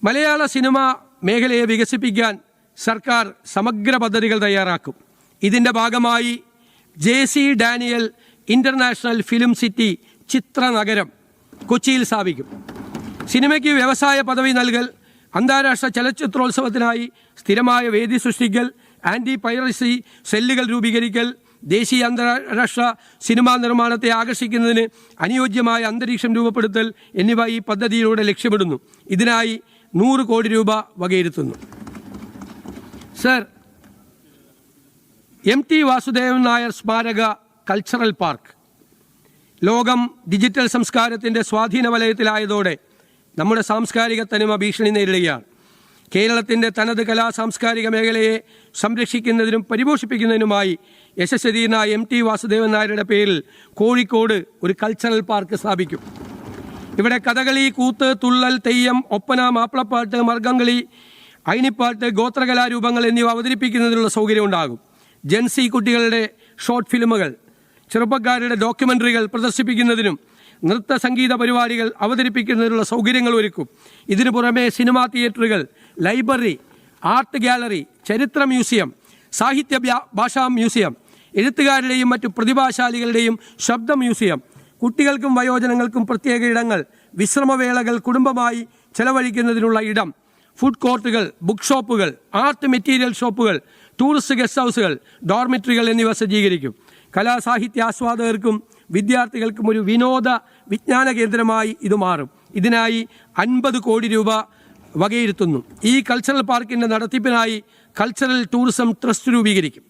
മലയാള cinema മേഖലയെ വികസിപ്പിക്കാൻ സർക്കാർ സമഗ്ര പദ്ധതികൾ തയ്യാറാക്കും. ഇതിൻ്റെ ഭാഗമായി JC Daniel international film city ചിത്രനഗരം കൊച്ചിയിൽ സ്ഥാപിക്കും. സിനിമയ്ക്ക് വ്യവസായ പദവി നൽകൽ, അന്താരാഷ്ട്ര ചലച്ചിത്രോത്സവത്തിനായി സ്ഥിരമായ വേദി സൃഷ്ടിക്കൽ, ആൻറ്റി പൈറസി സെല്ലുകൾ രൂപീകരിക്കൽ, ദേശീയ അന്താരാഷ്ട്ര സിനിമാ നിർമ്മാണത്തെ ആകർഷിക്കുന്നതിന് അനുയോജ്യമായ അന്തരീക്ഷം രൂപപ്പെടുത്തൽ എന്നിവ ഈ പദ്ധതിയിലൂടെ ലക്ഷ്യമിടുന്നു. ഇതിനായി 100 കോടി രൂപ വകയിരുത്തുന്നു. സർ, MT വാസുദേവൻ നായർ സ്മാരക കൾച്ചറൽ പാർക്ക് ലോകം ഡിജിറ്റൽ സംസ്കാരത്തിൻ്റെ സ്വാധീന വലയത്തിലായതോടെ നമ്മുടെ സാംസ്കാരിക തനിമ ഭീഷണി നേരിടുകയാണ്. കേരളത്തിൻ്റെ തനത് കലാ സാംസ്കാരിക മേഖലയെ സംരക്ഷിക്കുന്നതിനും പരിപോഷിപ്പിക്കുന്നതിനുമായി യശസ്വതീയനായ MT വാസുദേവൻ നായരുടെ പേരിൽ കോഴിക്കോട് ഒരു കൾച്ചറൽ പാർക്ക് സ്ഥാപിക്കും. ഇവിടെ കഥകളി, കൂത്ത്, തുള്ളൽ, തെയ്യം, ഒപ്പന, മാപ്പിളപ്പാട്ട്, മർഗംകളി, അയിനിപ്പാട്ട്, ഗോത്രകലാരൂപങ്ങൾ എന്നിവ അവതരിപ്പിക്കുന്നതിനുള്ള സൗകര്യം ഉണ്ടാകും. ജെൻസി കുട്ടികളുടെ ഷോർട്ട് ഫിലിമുകൾ, ചെറുപ്പക്കാരുടെ ഡോക്യുമെൻ്ററികൾ പ്രദർശിപ്പിക്കുന്നതിനും നൃത്ത സംഗീത പരിപാടികൾ അവതരിപ്പിക്കുന്നതിനുള്ള സൗകര്യങ്ങൾ ഒരുക്കും. ഇതിനു പുറമെ സിനിമാ തിയേറ്ററുകൾ, ലൈബ്രറി, ആർട്ട് ഗാലറി, ചരിത്ര മ്യൂസിയം, സാഹിത്യ ഭാഷാ മ്യൂസിയം, എഴുത്തുകാരുടെയും മറ്റു പ്രതിഭാശാലികളുടെയും ശബ്ദ മ്യൂസിയം, കുട്ടികൾക്കും വയോജനങ്ങൾക്കും പ്രത്യേക ഇടങ്ങൾ, വിശ്രമവേളകൾ കുടുംബമായി ചെലവഴിക്കുന്നതിനുള്ള ഇടം, ഫുഡ് കോർട്ടുകൾ, ബുക്ക് ഷോപ്പുകൾ, ആർട്ട് മെറ്റീരിയൽ ഷോപ്പുകൾ, ടൂറിസ്റ്റ് ഗസ്റ്റ് ഹൗസുകൾ, ഡോർമിറ്ററികൾ എന്നിവ സജ്ജീകരിക്കും. കലാസാഹിത്യ ആസ്വാദകർക്കും വിദ്യാർത്ഥികൾക്കും ഒരു വിനോദ വിജ്ഞാന കേന്ദ്രമായി ഇത് മാറും. ഇതിനായി 50 കോടി രൂപ വകയിരുത്തുന്നു. ഈ കൾച്ചറൽ പാർക്കിൻ്റെ നടത്തിപ്പിനായി കൾച്ചറൽ ടൂറിസം ട്രസ്റ്റ് രൂപീകരിക്കും.